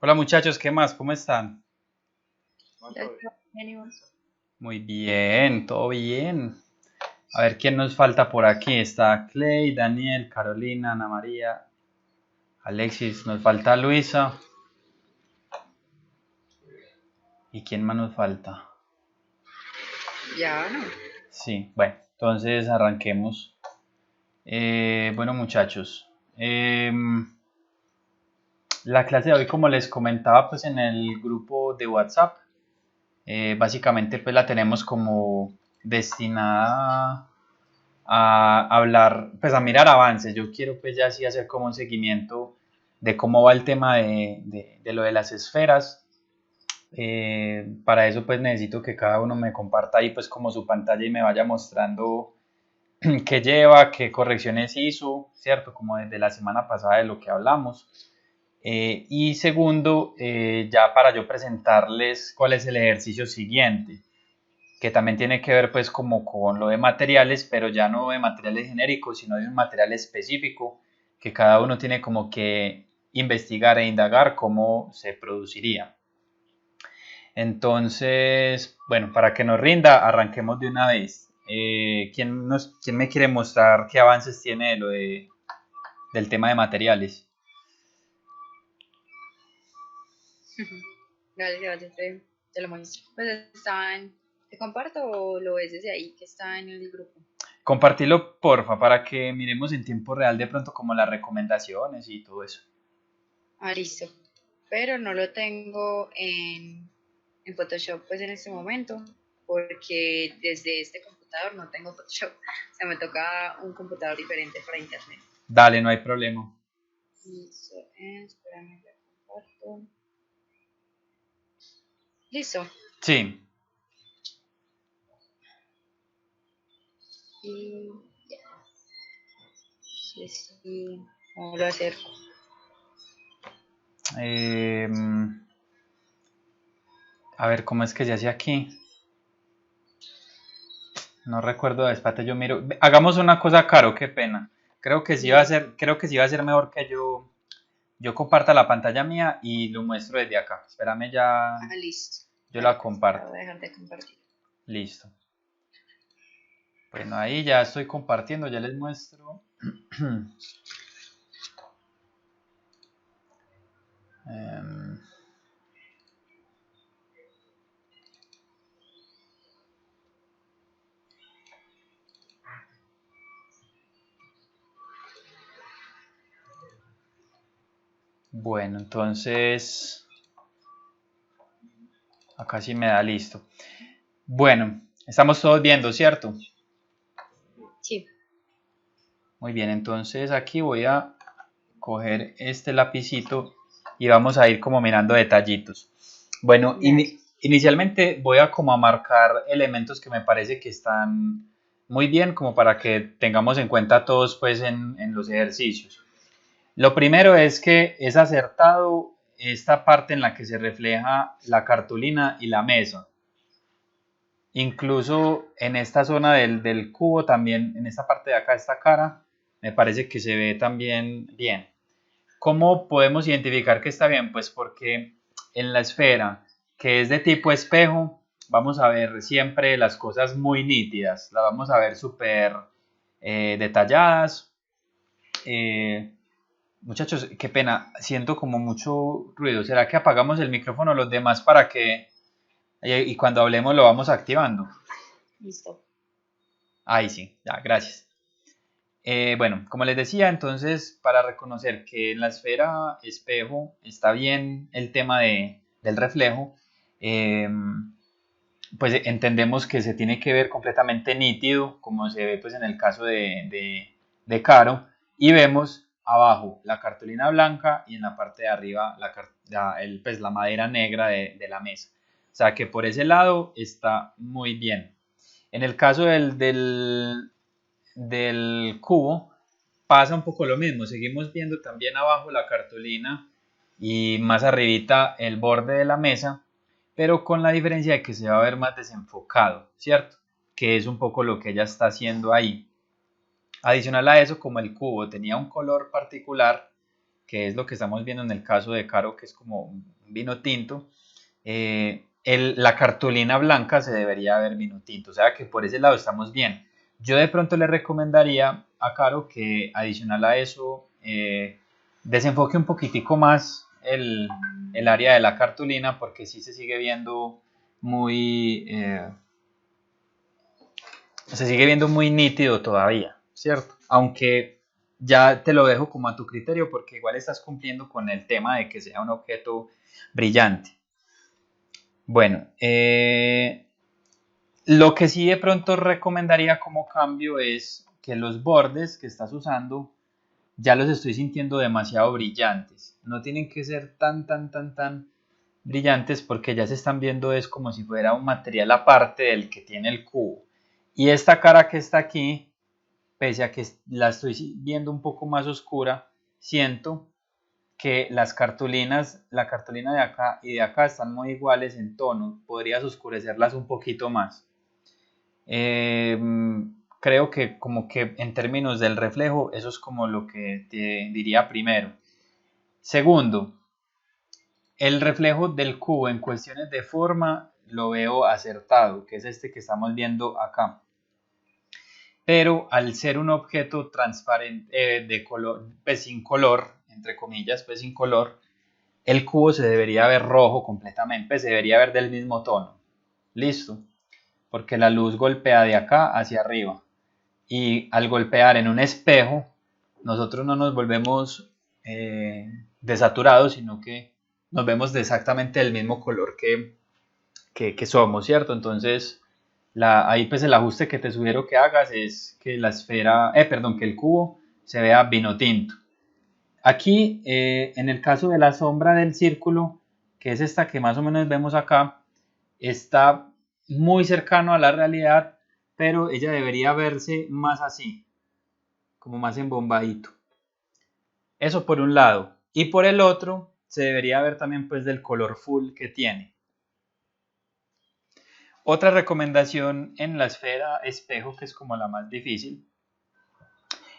Hola muchachos, ¿qué más? ¿Cómo están? No, Ya todo bien. está, venimos. Muy bien, todo bien. A ver quién nos falta por aquí. Está Clay, Daniel, Carolina, Ana María, Alexis. Nos falta Luisa. ¿Y quién más nos falta? Ya, no. Sí, bueno, entonces arranquemos. Bueno muchachos, la clase de hoy, como les comentaba pues en el grupo de WhatsApp, básicamente pues la tenemos como destinada a hablar, pues a mirar avances. Yo quiero pues ya así hacer como un seguimiento de cómo va el tema de lo de las esferas. Para eso pues necesito que cada uno me comparta ahí pues como su pantalla y me vaya mostrando qué lleva, qué correcciones hizo, ¿cierto? Como desde la semana pasada de lo que hablamos. Y segundo, ya para yo presentarles cuál es el ejercicio siguiente, que también tiene que ver pues como con lo de materiales, pero ya no de materiales genéricos, sino de un material específico que cada uno tiene como que investigar e indagar cómo se produciría. Entonces, bueno, para que nos rinda, arranquemos de una vez. ¿Quién me quiere mostrar qué avances tiene del tema de materiales? Dale, te lo muestro. Pues ¿te comparto o lo ves desde ahí que está en el grupo? Compartilo, porfa, para que miremos en tiempo real de pronto como las recomendaciones y todo eso. Ah, listo. Pero no lo tengo en Photoshop pues en este momento, porque desde este computador no tengo Photoshop. O sea, me toca un computador diferente para internet. Dale, no hay problema. Listo, espérame, ya comparto. Listo. Sí. Y ya, sí, sí, ¿cómo lo acerco? Eh, a ver, ¿cómo es que se hace aquí? No recuerdo, espérate, yo miro. Hagamos una cosa, Caro, qué pena. Listo. Creo que sí va a ser mejor que yo comparta la pantalla mía y lo muestro desde acá. Espérame ya, Ah, listo. yo Dale, la pues, ya comparto. voy a dejar de compartir. Listo. Bueno, ahí ya estoy compartiendo, ya les muestro. Em, bueno, entonces acá sí me da listo. Bueno, estamos todos viendo, ¿cierto? Sí, Muy bien, entonces aquí voy a coger este lapicito y vamos a ir como mirando detallitos. Bueno, dale. inicialmente voy a como a marcar elementos que me parece que están muy bien como para que tengamos en cuenta todos pues en los ejercicios. Lo primero es que es acertado esta parte en la que se refleja la cartulina y la mesa. Incluso en esta zona del cubo también, en esta parte de acá, esta cara, me parece que se ve también bien. ¿Cómo podemos identificar que está bien? Pues porque en la esfera que es de tipo espejo, vamos a ver siempre las cosas muy nítidas, las vamos a ver súper detalladas. Eh, Muchachos, qué pena, siento como mucho ruido. ¿Será que apagamos el micrófono los demás para que y cuando hablemos lo vamos activando? Listo. Ahí sí, ya, gracias. Bueno, como les decía, entonces, para reconocer que en la esfera espejo está bien el tema del reflejo, eh, pues entendemos que se tiene que ver completamente nítido, como se ve pues en el caso de Caro, y vemos abajo la cartulina blanca y en la parte de arriba pues, la madera negra de la mesa. O sea que por ese lado está muy bien. En el caso del cubo pasa un poco lo mismo. Seguimos viendo también abajo la cartulina y más arribita el borde de la mesa, pero con la diferencia de que se va a ver más desenfocado, ¿cierto? Que es un poco lo que ella está haciendo ahí. Adicional a eso, como el cubo tenía un color particular que es lo que estamos viendo en el caso de Caro, que es como un vino tinto, la cartulina blanca se debería ver vino tinto, o sea que por ese lado estamos bien. Yo de pronto le recomendaría a Caro que adicional a eso desenfoque un poquitico más el área de la cartulina, porque sí se sigue viendo muy nítido todavía, ¿cierto? Aunque ya te lo dejo como a tu criterio, porque igual estás cumpliendo con el tema de que sea un objeto brillante. Bueno, lo que sí de pronto recomendaría como cambio es que los bordes que estás usando ya los estoy sintiendo demasiado brillantes. No tienen que ser tan brillantes, porque ya se están viendo es como si fuera un material aparte del que tiene el cubo. Y esta cara que está aquí, pese a que la estoy viendo un poco más oscura, siento que las cartulinas, la cartulina de acá y de acá están muy iguales en tono. Podrías oscurecerlas un poquito más. Creo que como que en términos del reflejo, eso es como lo que te diría primero. Segundo, el reflejo del cubo en cuestiones de forma lo veo acertado, que es este que estamos viendo acá. Pero al ser un objeto transparente, de color, pues sin color, entre comillas, pues sin color, el cubo se debería ver rojo completamente, pues se debería ver del mismo tono. Listo, porque la luz golpea de acá hacia arriba. Y al golpear en un espejo, nosotros no nos volvemos desaturados, sino que nos vemos de exactamente del mismo color que somos, ¿cierto? Entonces, ahí pues el ajuste que te sugiero que hagas es que que el cubo se vea vino tinto. Aquí, en el caso de la sombra del círculo, que es esta que más o menos vemos acá, está muy cercano a la realidad, pero ella debería verse más así, como más embombadito. Eso por un lado. Y por el otro, se debería ver también pues del color full que tiene. Otra recomendación en la esfera espejo, que es como la más difícil,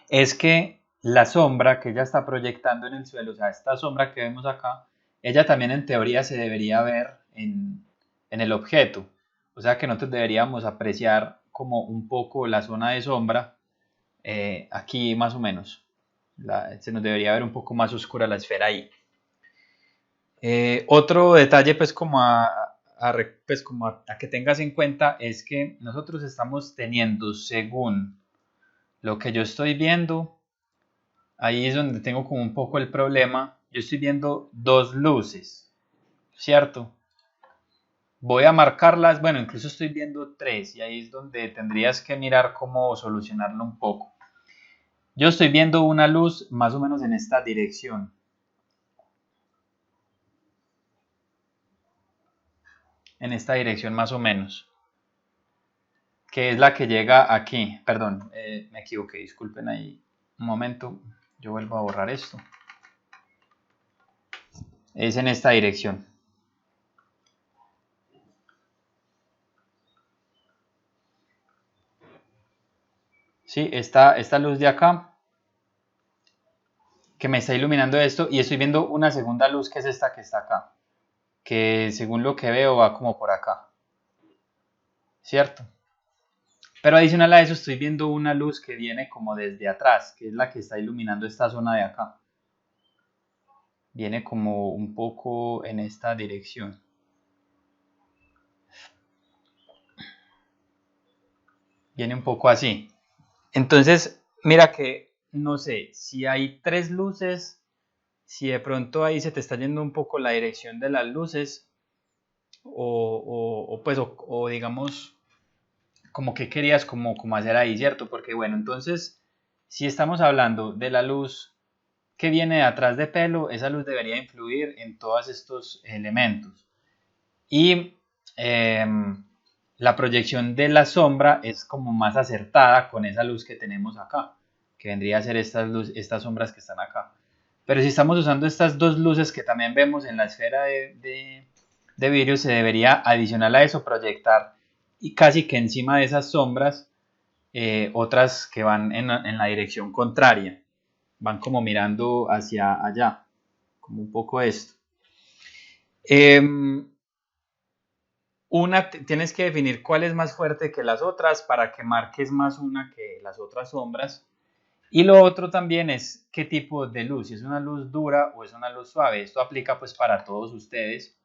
es que la sombra que ella está proyectando en el suelo, o sea, esta sombra que vemos acá, ella también en teoría se debería ver en el objeto. O sea que nosotros deberíamos apreciar como un poco la zona de sombra, aquí más o menos. Se nos debería ver un poco más oscura la esfera ahí. Otro detalle pues como a que tengas en cuenta es que nosotros estamos teniendo, según lo que yo estoy viendo, ahí es donde tengo como un poco el problema, yo estoy viendo dos luces, ¿cierto? Voy a marcarlas, bueno, incluso estoy viendo tres, y ahí es donde tendrías que mirar cómo solucionarlo un poco. Yo estoy viendo una luz más o menos en esta dirección. En esta dirección más o menos. Que es la que llega aquí. Perdón, me equivoqué, disculpen ahí un momento. Yo vuelvo a borrar esto. Es en esta dirección. Sí, esta luz de acá que me está iluminando esto, y estoy viendo una segunda luz que es esta que está acá, que según lo que veo va como por acá, ¿cierto? Pero adicional a eso estoy viendo una luz que viene como desde atrás, que es la que está iluminando esta zona de acá. Viene como un poco en esta dirección. Viene un poco así. Entonces, mira que no sé si hay tres luces, si de pronto ahí se te está yendo un poco la dirección de las luces, o digamos, como que querías como hacer ahí, ¿cierto? Porque bueno, entonces, si estamos hablando de la luz que viene de atrás de pelo, esa luz debería influir en todos estos elementos. Y la proyección de la sombra es como más acertada con esa luz que tenemos acá, que vendría a ser estas sombras que están acá. Pero si estamos usando estas dos luces que también vemos en la esfera de vidrio, se debería adicional a eso proyectar y casi que encima de esas sombras otras que van en la dirección contraria. van como mirando hacia allá, como un poco esto. Tienes que definir cuál es más fuerte que las otras para que marques más una que las otras sombras. Y lo otro también es qué tipo de luz, si es una luz dura o es una luz suave. Esto aplica pues para todos ustedes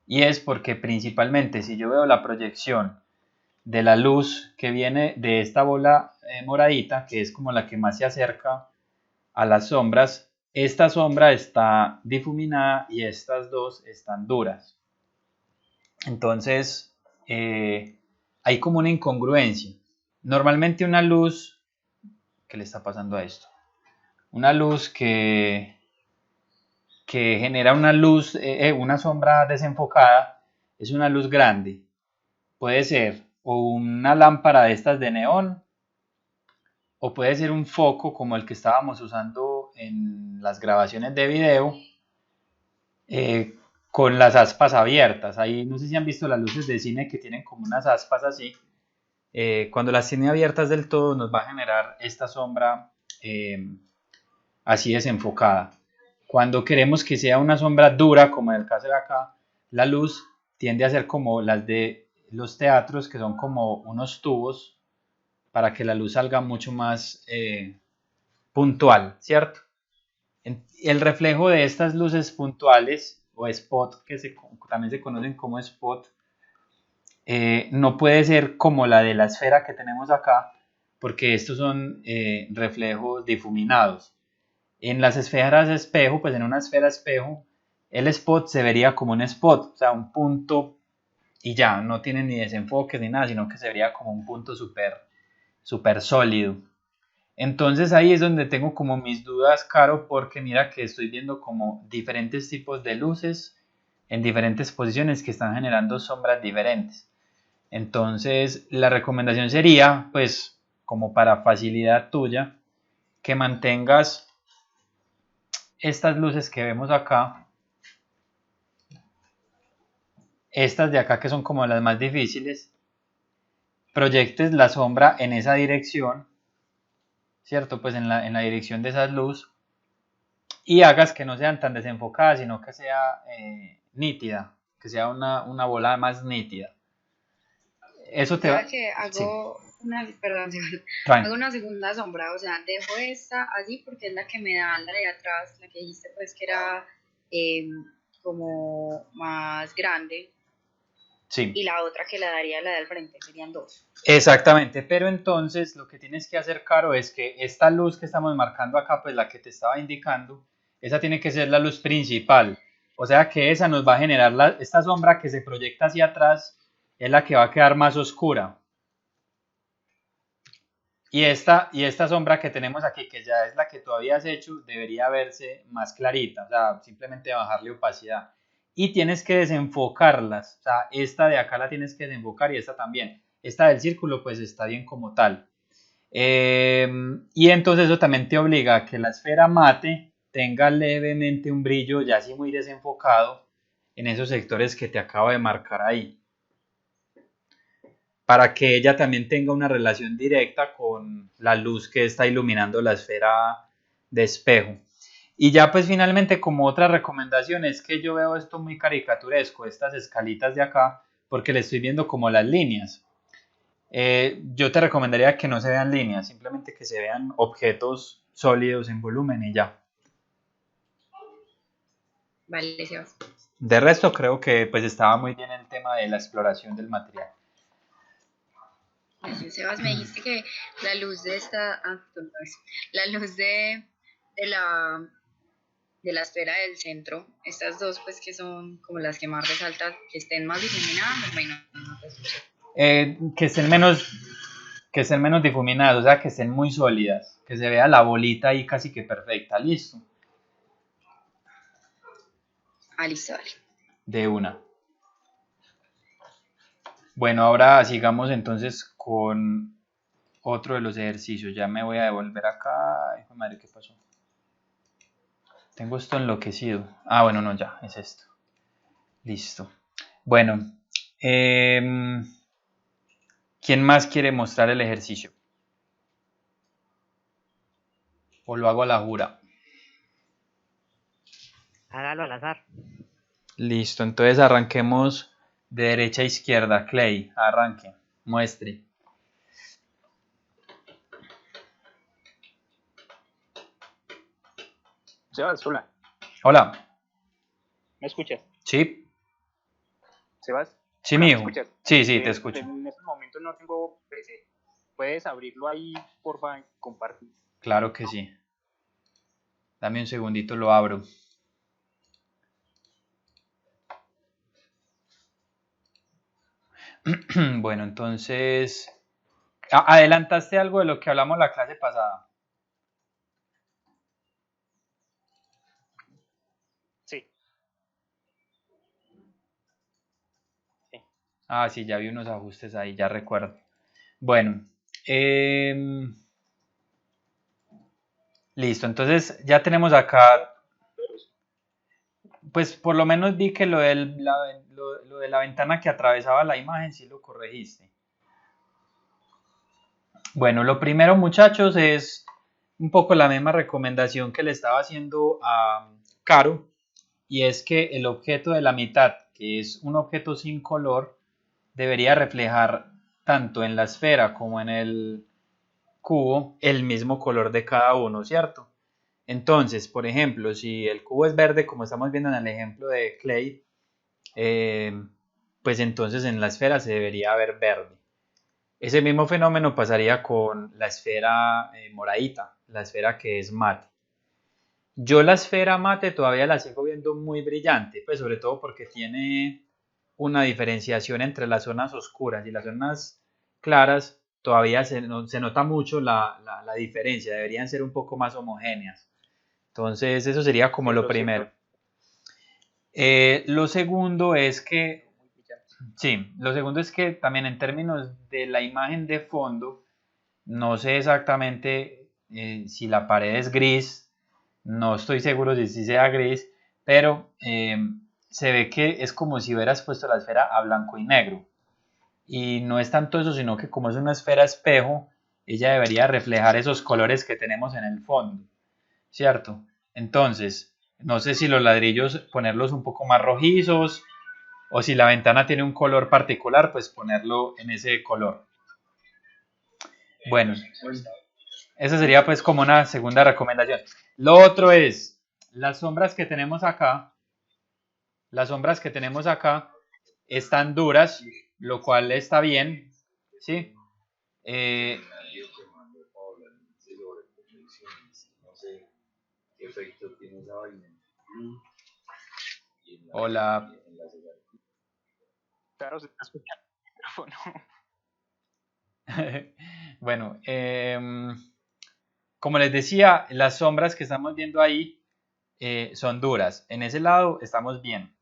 y es porque principalmente si yo veo la proyección de la luz que viene de esta bola moradita, que es como la que más se acerca a las sombras, esta sombra está difuminada y estas dos están duras. Entonces, hay como una incongruencia. Normalmente una luz, ¿qué le está pasando a esto? Una luz que genera una luz, una sombra desenfocada, es una luz grande. Puede ser o una lámpara de estas de neón, o puede ser un foco como el que estábamos usando en las grabaciones de video, eh, con las aspas abiertas. Ahí no sé si han visto las luces de cine que tienen como unas aspas así. Cuando las tiene abiertas del todo nos va a generar esta sombra así desenfocada. Cuando queremos que sea una sombra dura, como en el caso de acá, la luz tiende a ser como las de los teatros, que son como unos tubos para que la luz salga mucho más puntual, ¿cierto? El reflejo de estas luces puntuales o spot, que también se conocen como spot, no puede ser como la de la esfera que tenemos acá, porque estos son reflejos difuminados. En las esferas espejo, pues en una esfera espejo, el spot se vería como un spot, o sea, un punto y ya, no tiene ni desenfoques ni nada, sino que se vería como un punto súper sólido. Entonces ahí es donde tengo como mis dudas, Caro, porque mira que estoy viendo como diferentes tipos de luces en diferentes posiciones que están generando sombras diferentes. Entonces la recomendación sería, pues, como para facilidad tuya, que mantengas estas luces que vemos acá, estas de acá que son como las más difíciles, proyectes la sombra en esa dirección, ¿cierto? Pues en la dirección de esa luz y hagas que no sean tan desenfocadas, sino que sea nítida, que sea una bola más nítida. Eso te va... Que Sí, hago una, perdón, hago tranqui. una segunda sombra, o sea, dejo esta así porque es la que me da la de atrás, la que dijiste pues que era eh, como más grande, Sí, y la otra que la daría la del frente, serían dos. exactamente, pero entonces lo que tienes que hacer, Caro, es que esta luz que estamos marcando acá, pues la que te estaba indicando, esa tiene que ser la luz principal. O sea que esa nos va a generar esta sombra que se proyecta hacia atrás, es la que va a quedar más oscura. Y esta sombra que tenemos aquí, que ya es la que tú habías hecho, debería verse más clarita, o sea, simplemente bajarle opacidad. Y tienes que desenfocarlas, o sea, esta de acá la tienes que desenfocar y esta también. Esta del círculo pues está bien como tal. Y entonces eso también te obliga a que la esfera mate tenga levemente un brillo ya así muy desenfocado en esos sectores que te acabo de marcar ahí, para que ella también tenga una relación directa con la luz que está iluminando la esfera de espejo. Y ya pues finalmente como otra recomendación es que yo veo esto muy caricaturesco, estas escalitas de acá, porque le estoy viendo como las líneas. Yo te recomendaría que no se vean líneas, simplemente que se vean objetos sólidos en volumen y ya. Vale, Sebas. De resto creo que pues estaba muy bien el tema de la exploración del material. Sebas, me dijiste que la luz de esta, la luz de la de la esfera del centro, estas dos pues que son como las que más resaltan, que estén más difuminadas o menos. Que estén menos difuminadas, o sea, que estén muy sólidas, que se vea la bolita ahí casi que perfecta, listo, Ah, listo, vale. de una. Bueno, ahora sigamos entonces con otro de los ejercicios. Ya me voy a devolver acá. Ay, madre, ¿qué pasó? Tengo esto enloquecido. Ah, bueno, no, ya, es esto. Listo. Bueno, ¿quién más quiere mostrar el ejercicio? O lo hago a la jura. Hágalo al azar. Listo, entonces arranquemos de derecha a izquierda. Clay, arranque, muestre. Sebas, hola, Hola, ¿me escuchas? ¿sí? Sebas, Sí, hola, ¿me mijo. escuchas? Sí, sí, te escucho. En estos momentos no tengo PC. ¿Puedes abrirlo ahí, porfa, y compartir? Claro que sí. Dame un segundito, lo abro. Bueno, entonces, adelantaste algo de lo que hablamos la clase pasada. Sí, sí. Ah, sí, ya vi unos ajustes ahí, ya recuerdo. Bueno, listo, entonces ya tenemos acá, pues por lo menos vi que lo de la ventana que atravesaba la imagen sí lo corregiste. Bueno, lo primero, muchachos, es un poco la misma recomendación que le estaba haciendo a Caro, y es que el objeto de la mitad, que es un objeto sin color, debería reflejar tanto en la esfera como en el cubo el mismo color de cada uno, ¿cierto? Entonces, por ejemplo, si el cubo es verde, como estamos viendo en el ejemplo de Clay, pues entonces en la esfera se debería ver verde. Ese mismo fenómeno pasaría con la esfera moradita, la esfera que es mate. Yo la esfera mate todavía la sigo viendo muy brillante, pues sobre todo porque tiene una diferenciación entre las zonas oscuras y las zonas claras. Todavía se nota mucho la diferencia, deberían ser un poco más homogéneas. Entonces, eso sería como Sí, lo lo primero. siento. Lo segundo es que, Muy brillante. sí, lo segundo es que también en términos de la imagen de fondo, no sé exactamente si la pared es gris, no estoy seguro de si sea gris, pero se ve que es como si hubieras puesto la esfera a blanco y negro. Y no es tanto eso, sino que como es una esfera espejo, ella debería reflejar esos colores que tenemos en el fondo, ¿cierto? Entonces, no sé si los ladrillos ponerlos un poco más rojizos o si la ventana tiene un color particular, pues ponerlo en ese color. Bueno, esa sería pues como una segunda recomendación. Lo otro es las sombras que tenemos acá. Las sombras que tenemos acá están duras, lo cual está bien, ¿sí? Eh, hola. Claro, se está escuchando el micrófono. Bueno, como les decía, las sombras que estamos viendo ahí son duras. En ese lado estamos bien.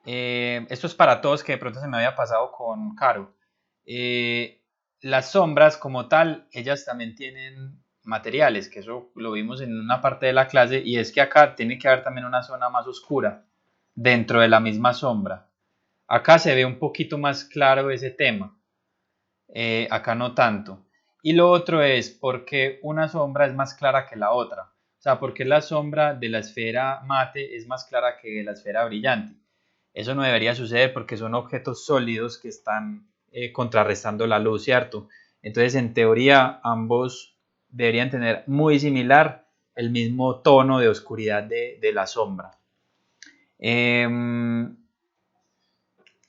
Esto es para todos, que de pronto se me había pasado con Caro. Las sombras como tal, ellas también tienen materiales, que eso lo vimos en una parte de la clase, y es que acá tiene que haber también una zona más oscura dentro de la misma sombra. Acá se ve un poquito más claro ese tema, acá no tanto. Y lo otro es porque una sombra es más clara que la otra. O sea, porque la sombra de la esfera mate es más clara que la esfera brillante. Eso no debería suceder porque son objetos sólidos que están contrarrestando la luz, ¿cierto? Entonces, en teoría, ambos deberían tener muy similar el mismo tono de oscuridad de la sombra.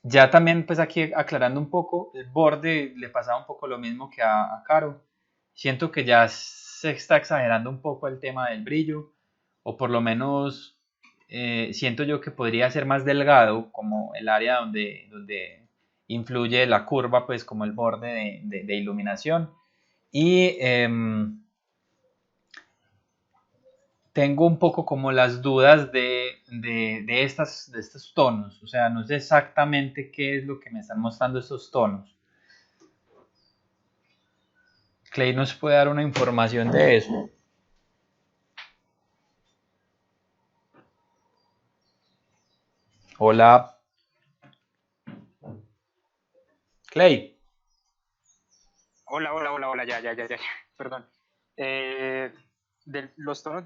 Ya también, pues aquí aclarando un poco, el borde le pasaba un poco lo mismo que a Caro. Siento que ya se está exagerando un poco el tema del brillo, o por lo menos siento yo que podría ser más delgado, como el área donde influye la curva, pues como el borde de iluminación. Y tengo un poco como las dudas de estos tonos, o sea, no sé exactamente qué es lo que me están mostrando estos tonos. Clay nos puede dar una información de eso. Hola, Clay. Hola, hola, hola, hola, ya. Perdón. Los tonos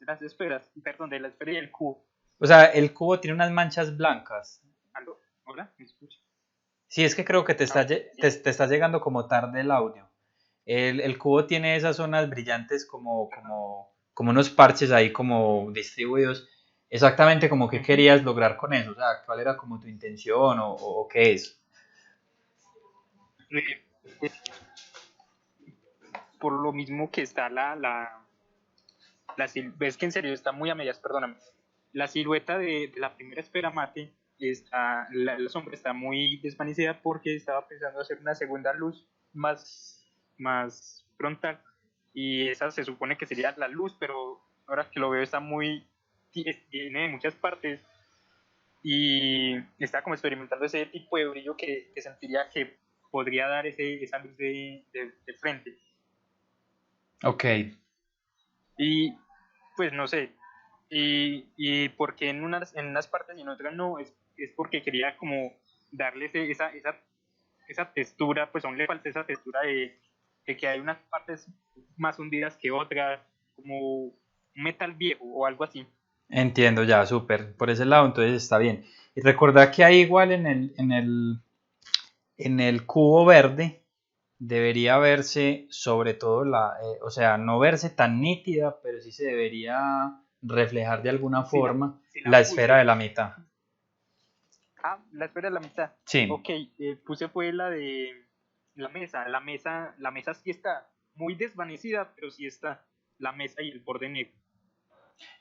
las esferas, perdón, de la esfera y el cubo. O sea, el cubo tiene unas manchas blancas. ¿Aló? ¿Hola? ¿Me escucha? Sí, es que creo que te está, Sí. te está llegando como tarde el audio. El cubo tiene esas zonas brillantes como unos parches ahí como distribuidos. Exactamente como que querías lograr con eso. O sea, ¿cuál era como tu intención o qué es? Eh, Por lo mismo que está ves que en serio está muy a medias, perdóname. La silueta de la primera esfera mate, la sombra está muy desvanecida porque estaba pensando hacer una segunda luz más frontal y esa se supone que sería la luz, pero ahora que lo veo está tiene de muchas partes y está como experimentando ese tipo de brillo que sentiría que podría dar esa luz de frente. Ok, Y pues no sé, y porque en unas partes y en otras no, es porque quería como darle esa textura, pues aún le falta esa textura de que hay unas partes más hundidas que otras, como un metal viejo o algo así. entiendo ya, súper. Por ese lado, entonces está bien. Y recordad que hay igual en el cubo verde debería verse sobre todo o sea, no verse tan nítida, pero sí se debería reflejar de alguna forma Si la la esfera de puse. la mitad. La esfera de la mitad. Sí, Ok, puse fue la de la mesa. La mesa sí está muy desvanecida, pero sí está la mesa y el borde negro.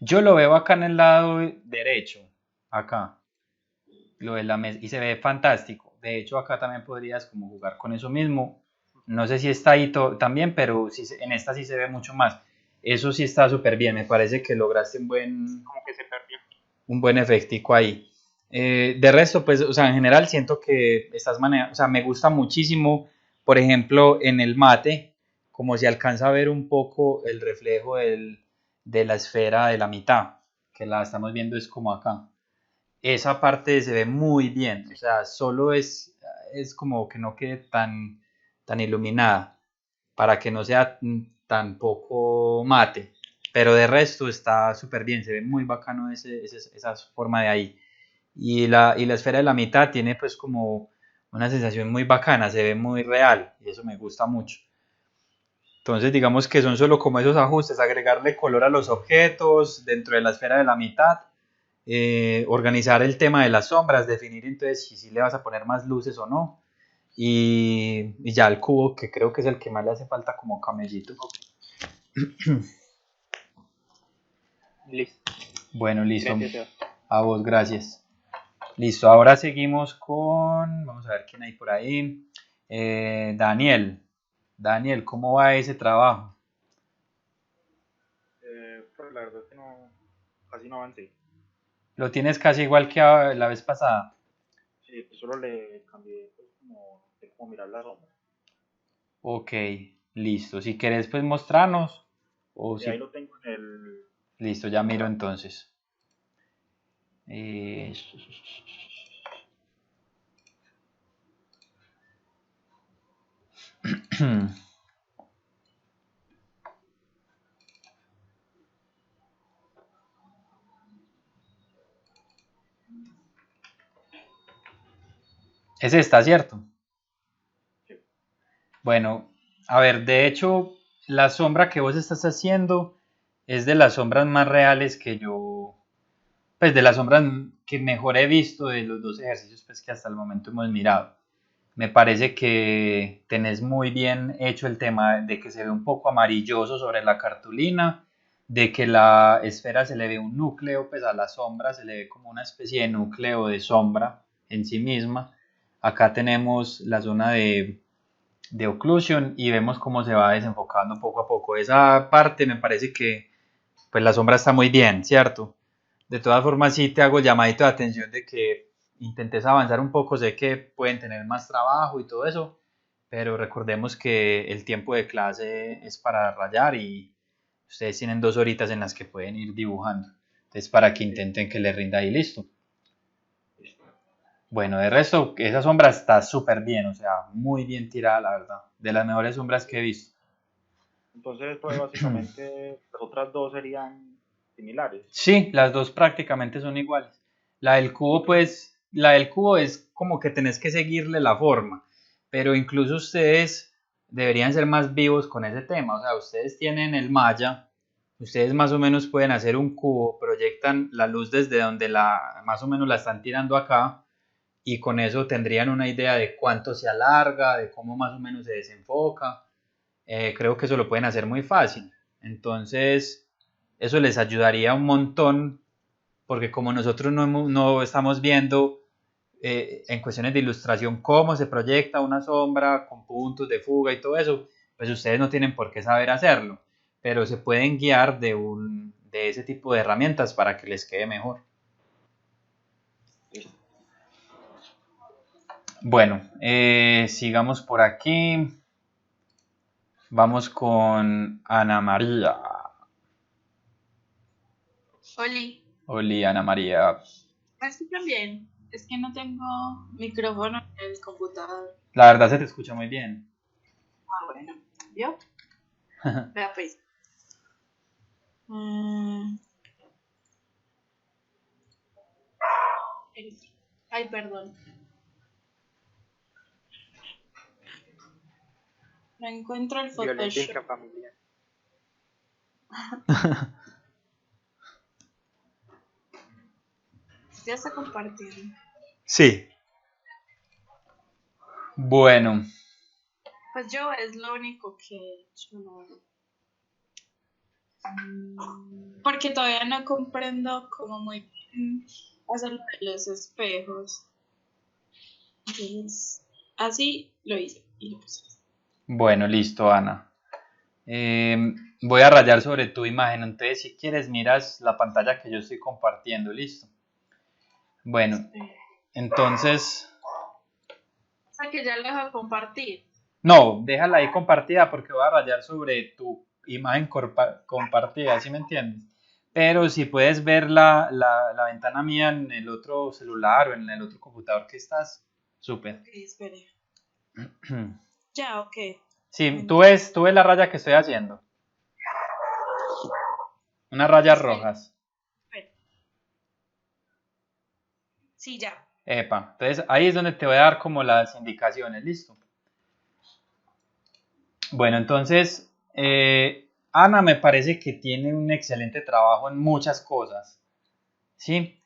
yo lo veo acá en el lado derecho, acá, lo de la mesa, y se ve fantástico. De hecho, acá también podrías como jugar con eso mismo. No sé si está ahí también, pero sí, en esta sí se ve mucho más. Eso sí está súper bien, me parece que lograste Como que se perdió. un buen efectico ahí. De resto, pues, o sea, en general siento que estás manejando, o sea, me gusta muchísimo, por ejemplo, en el mate, como se alcanza a ver un poco el reflejo de la esfera de la mitad, que la estamos viendo es como acá. Esa parte se ve muy bien, o sea, solo es como que no quede tan iluminada, para que no sea tan poco mate. Pero de resto está súper bien, se ve muy bacano esa forma de ahí. Y la esfera de la mitad tiene pues como una sensación muy bacana, se ve muy real y eso me gusta mucho. Entonces digamos que son solo como esos ajustes, agregarle color a los objetos dentro de la esfera de la mitad, organizar el tema de las sombras, definir entonces si le vas a poner más luces o no. Y ya el cubo, que creo que es el que más le hace falta como camellito. Listo. Bueno, listo. Gracias, Seba. A vos, gracias. Listo, ahora seguimos con, vamos a ver quién hay por ahí. Daniel. Daniel, ¿cómo va ese trabajo? Pues la verdad es que no, casi no avancé. Lo tienes casi igual que la vez pasada. Sí, pues solo le cambié pues como mirar la sombra. Ok, listo. Si querés, pues mostrarnos. O Y ahí si... lo tengo en el... Listo, ya miro entonces. Eh, Es esta, ¿cierto? Sí. Bueno, a ver, de hecho, la sombra que vos estás haciendo es de las sombras más reales que yo, pues de las sombras que mejor he visto de los dos ejercicios pues, que hasta el momento hemos mirado. Me parece que tenés muy bien hecho el tema de que se ve un poco amarilloso sobre la cartulina, de que la esfera se le ve un núcleo, pues a la sombra se le ve como una especie de núcleo de sombra en sí misma. Acá tenemos la zona de occlusion y vemos cómo se va desenfocando poco a poco. Esa parte me parece que pues la sombra está muy bien, ¿cierto? De todas formas sí te hago llamadito de atención de que intentes avanzar un poco, sé que pueden tener más trabajo y todo eso, pero recordemos que el tiempo de clase es para rayar y ustedes tienen 2 horitas en las que pueden ir dibujando. Entonces para que intenten que les rinda ahí listo. Bueno, de resto, esa sombra está súper bien, o sea, muy bien tirada, la verdad. De las mejores sombras que he visto. Entonces, pues básicamente las otras dos serían similares. Sí, las dos prácticamente son iguales. La del cubo, pues, la del cubo es como que tenés que seguirle la forma, pero incluso ustedes deberían ser más vivos con ese tema. O sea, ustedes tienen el Maya, ustedes más o menos pueden hacer un cubo, proyectan la luz desde donde más o menos la están tirando acá, y con eso tendrían una idea de cuánto se alarga, de cómo más o menos se desenfoca. Creo que eso lo pueden hacer muy fácil. Entonces, eso les ayudaría un montón, porque como nosotros no estamos viendo en cuestiones de ilustración cómo se proyecta una sombra con puntos de fuga y todo eso, pues ustedes no tienen por qué saber hacerlo, pero se pueden guiar de ese tipo de herramientas para que les quede mejor. Listo. Bueno, sigamos por aquí. Vamos con Ana María. Oli, Hola, Ana María. así también. Es que no tengo micrófono en el computador. La verdad se te escucha muy bien. Ah, bueno. ¿Vio? Vea pues. Ay, perdón. No encuentro el Violencia Photoshop. intrafamiliar. Ya está compartiendo. Sí. Bueno, Pues yo es lo único que he hecho, ¿no? Porque todavía no comprendo cómo muy bien hacer lo de los espejos. Entonces, así lo hice y lo puse. bueno, listo, Ana. Voy a rayar sobre tu imagen, entonces si quieres miras la pantalla que yo estoy compartiendo, listo. Bueno, entonces, O sea que ya lo dejo de compartir. no, déjala ahí compartida porque voy a rayar sobre tu imagen compartida, ¿sí me entiendes? Pero si puedes ver la ventana mía en el otro celular o en el otro computador que estás, súper. Ok, espere. Ya, ok. Sí, tú ves la raya que estoy haciendo. Unas rayas Espere. rojas. Espere. Sí, ya. Epa, entonces ahí es donde te voy a dar como las indicaciones, listo. Bueno, entonces, Ana me parece que tiene un excelente trabajo en muchas cosas, ¿sí?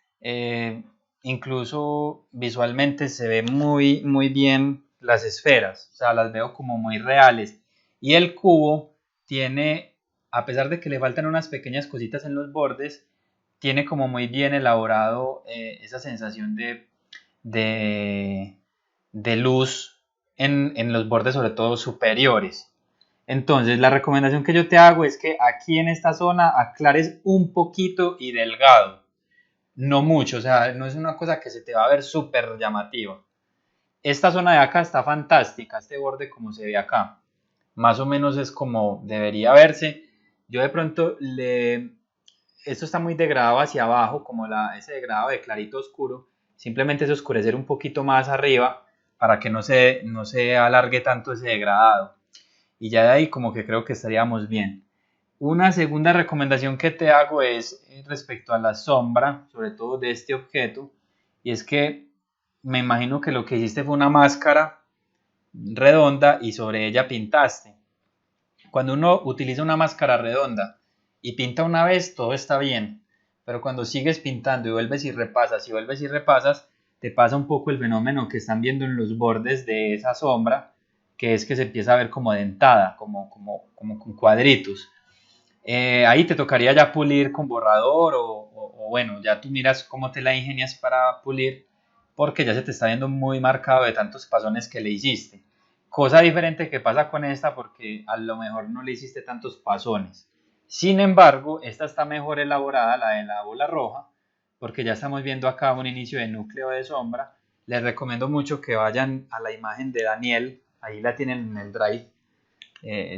Incluso visualmente se ve muy, muy bien las esferas, o sea, las veo como muy reales. Y el cubo tiene, a pesar de que le faltan unas pequeñas cositas en los bordes, tiene como muy bien elaborado esa sensación de, de luz en los bordes, sobre todo superiores. Entonces, la recomendación que yo te hago es que aquí en esta zona aclares un poquito y delgado, no mucho, o sea, no es una cosa que se te va a ver súper llamativa. Esta zona de acá está fantástica, este borde como se ve acá, más o menos es como debería verse. Yo de pronto esto está muy degradado hacia abajo, como ese degradado de clarito oscuro, simplemente es oscurecer un poquito más arriba para que no se alargue tanto ese degradado. Y ya de ahí como que creo que estaríamos bien. Una segunda recomendación que te hago es respecto a la sombra, sobre todo de este objeto, y es que me imagino que lo que hiciste fue una máscara redonda y sobre ella pintaste. Cuando uno utiliza una máscara redonda y pinta una vez, todo está bien, pero cuando sigues pintando y vuelves y vuelves y repasas, te pasa un poco el fenómeno que están viendo en los bordes de esa sombra, que es que se empieza a ver como dentada, como con cuadritos. Ahí te tocaría ya pulir con borrador o bueno, ya tú miras cómo te la ingenias para pulir, porque ya se te está viendo muy marcado de tantos pasones que le hiciste. Cosa diferente que pasa con esta porque a lo mejor no le hiciste tantos pasones. Sin embargo, esta está mejor elaborada, la de la bola roja, porque ya estamos viendo acá un inicio de núcleo de sombra. Les recomiendo mucho que vayan a la imagen de Daniel, ahí la tienen en el drive.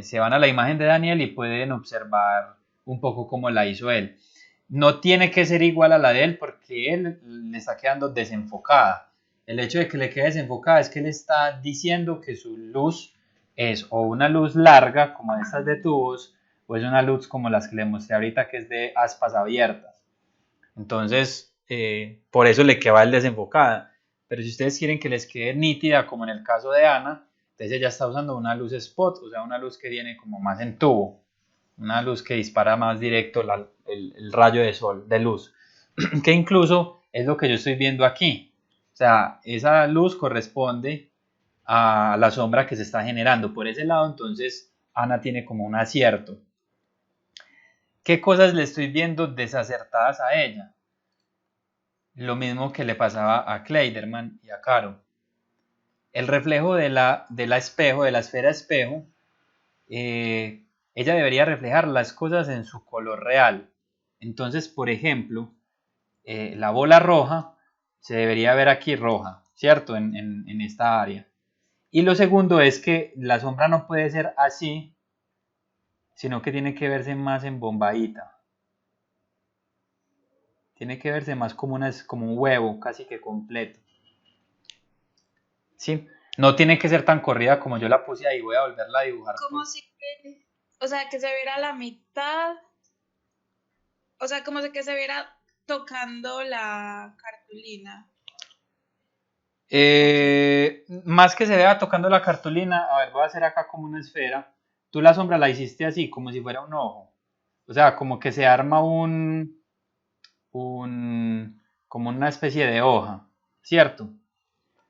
Se van a la imagen de Daniel y pueden observar un poco cómo la hizo él. No tiene que ser igual a la de él porque él le está quedando desenfocada. El hecho de que le quede desenfocada es que él está diciendo que su luz es o una luz larga como estas de tubos o es una luz como las que le mostré ahorita que es de aspas abiertas. Entonces, por eso le queda el desenfocada. Pero si ustedes quieren que les quede nítida, como en el caso de Ana, entonces ella está usando una luz spot, o sea, una luz que viene como más en tubo, una luz que dispara más directo el rayo de sol, de luz, que incluso es lo que yo estoy viendo aquí. O sea, esa luz corresponde a la sombra que se está generando por ese lado, entonces Ana tiene como un acierto. ¿Qué cosas le estoy viendo desacertadas a ella? Lo mismo que le pasaba a Kleiderman y a Caro. El reflejo de la espejo, de la esfera espejo, ella debería reflejar las cosas en su color real. Entonces, por ejemplo, la bola roja se debería ver aquí roja, ¿cierto? En esta área. Y lo segundo es que la sombra no puede ser así, sino que tiene que verse más embombadita. Tiene que verse más como un huevo, casi que completo. ¿Sí? No tiene que ser tan corrida como yo la puse ahí. Voy a volverla a dibujar. Como si, o sea, que se viera la mitad, o sea, como si que se viera tocando la cartulina. Más que se vea tocando la cartulina, a ver, voy a hacer acá como una esfera. Tú la sombra la hiciste así, como si fuera un ojo. O sea, como que se arma como una especie de hoja, ¿cierto?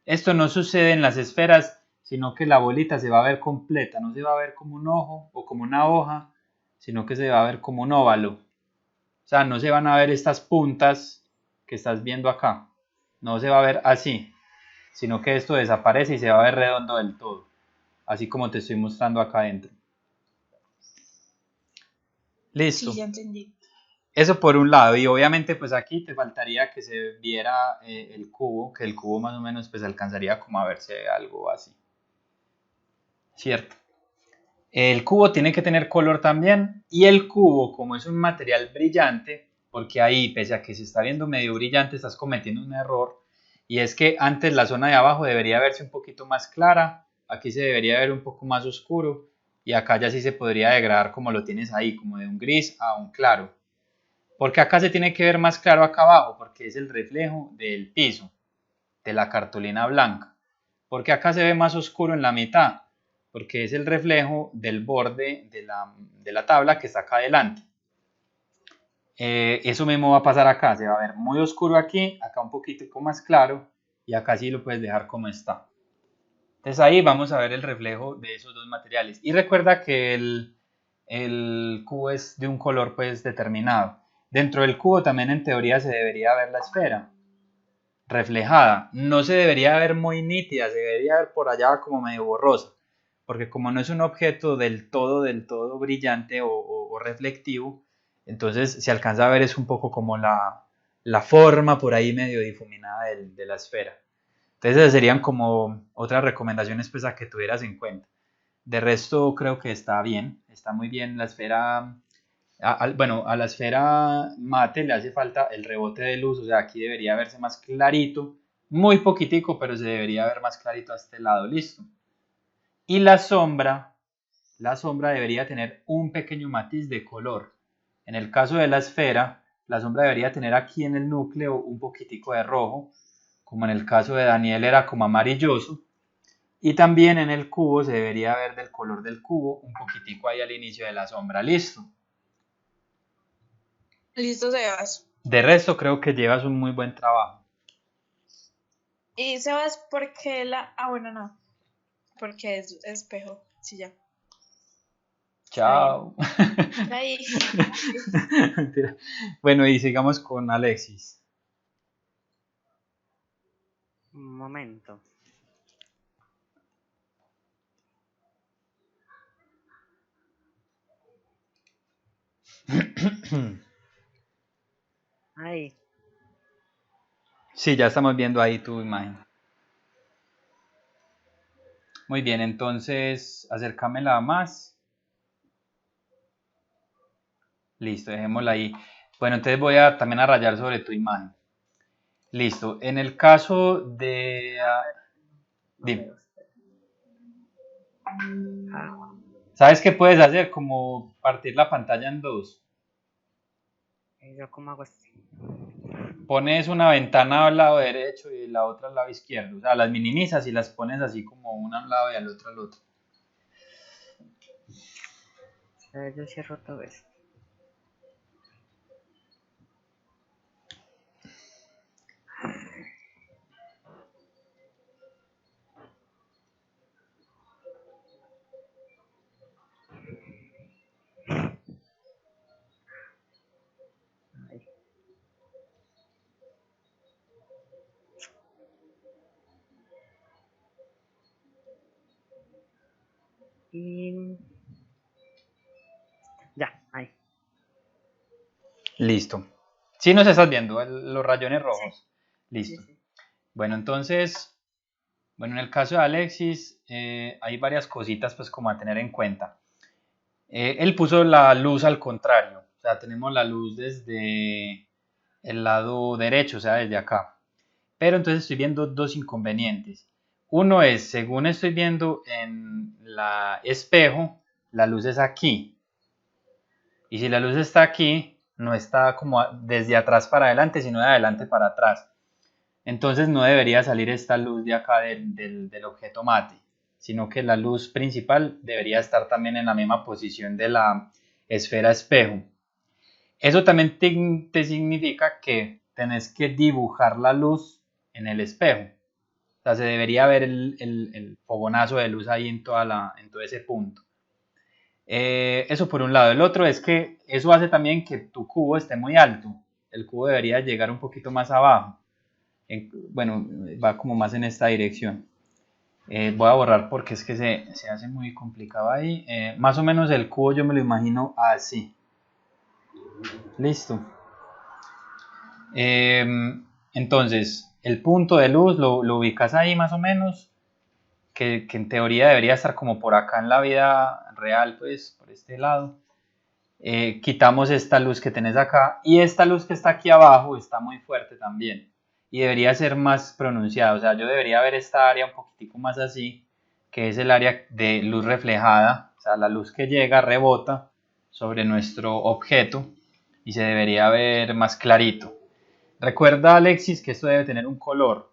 Esto no sucede en las esferas, sino que la bolita se va a ver completa, no se va a ver como un ojo o como una hoja, sino que se va a ver como un óvalo. O sea, no se van a ver estas puntas que estás viendo acá, no se va a ver así, sino que esto desaparece y se va a ver redondo del todo, así como te estoy mostrando acá adentro. Listo. Sí, ya entendí. Eso por un lado, y obviamente pues aquí te faltaría que se viera el cubo, que el cubo más o menos pues alcanzaría como a verse algo así, ¿cierto? El cubo tiene que tener color también, y el cubo, como es un material brillante, porque ahí pese a que se está viendo medio brillante, estás cometiendo un error, y es que antes la zona de abajo debería verse un poquito más clara, aquí se debería ver un poco más oscuro, y acá ya sí se podría degradar como lo tienes ahí, como de un gris a un claro. Porque acá se tiene que ver más claro acá abajo, porque es el reflejo del piso, de la cartulina blanca. Porque acá se ve más oscuro en la mitad, porque es el reflejo del borde de la tabla que está acá adelante. Eso mismo va a pasar acá, se va a ver muy oscuro aquí, acá un poquito más claro, y acá sí lo puedes dejar como está. Entonces ahí vamos a ver el reflejo de esos dos materiales. Y recuerda que el cubo es de un color pues determinado. Dentro del cubo también en teoría se debería ver la esfera reflejada. No se debería ver muy nítida, se debería ver por allá como medio borrosa. Porque como no es un objeto del todo brillante o reflectivo, entonces se alcanza a ver es un poco como la forma por ahí medio difuminada de la esfera. Entonces esas serían como otras recomendaciones pues a que tuvieras en cuenta. De resto creo que está bien, está muy bien la esfera. Bueno, a la esfera mate le hace falta el rebote de luz, o sea, aquí debería verse más clarito, muy poquitico, pero se debería ver más clarito a este lado, listo. Y la sombra debería tener un pequeño matiz de color. En el caso de la esfera, la sombra debería tener aquí en el núcleo un poquitico de rojo, como en el caso de Daniel era como amarilloso, y también en el cubo se debería ver del color del cubo un poquitico ahí al inicio de la sombra, listo. Listo, Sebas. De resto creo que llevas un muy buen trabajo. Y Sebas, ¿por qué la...? Ah, bueno, no. Porque es espejo. Sí, ya. Chao. Ahí. Mentira. Bueno, y sigamos con Alexis. Un momento. Ahí. Sí, ya estamos viendo ahí tu imagen. Muy bien, entonces acércamela más. Listo, dejémosla ahí. Bueno, entonces voy a también a rayar sobre tu imagen. Listo. En el caso de... dime. Ah, ¿Sabes qué puedes hacer? Como partir la pantalla en dos. ¿Y yo cómo hago así? Pones una ventana al lado derecho y la otra al lado izquierdo. O sea, las minimizas y las pones así como una a un lado y al otro al otro. Yo cierro todo esto. Ahí. Y ya, ahí. Listo. Sí nos estás viendo, los rayones rojos. Sí, Listo. sí. Bueno, entonces, bueno, en el caso de Alexis, hay varias cositas pues como a tener en cuenta. Él puso la luz al contrario, o sea, tenemos la luz desde el lado derecho, o sea, desde acá. Pero entonces estoy viendo dos inconvenientes. Uno es, según estoy viendo en la espejo, la luz es aquí. Y si la luz está aquí, no está como desde atrás para adelante, sino de adelante para atrás. Entonces no debería salir esta luz de acá del objeto mate, sino que la luz principal debería estar también en la misma posición de la esfera espejo. Eso también te significa que tenés que dibujar la luz en el espejo. O sea, se debería ver el fogonazo de luz ahí en todo ese punto. Eso por un lado. El otro es que eso hace también que tu cubo esté muy alto. El cubo debería llegar un poquito más abajo. Bueno, va como más en esta dirección. Voy a borrar porque es que se hace muy complicado ahí. Más o menos el cubo yo me lo imagino así. Listo. Entonces, el punto de luz lo ubicas ahí más o menos, que en teoría debería estar como por acá en la vida real, pues por este lado. Quitamos esta luz que tenés acá y esta luz que está aquí abajo está muy fuerte también y debería ser más pronunciada. O sea, yo debería ver esta área un poquitico más así, que es el área de luz reflejada, o sea, la luz que llega rebota sobre nuestro objeto y se debería ver más clarito. Recuerda, Alexis, que esto debe tener un color.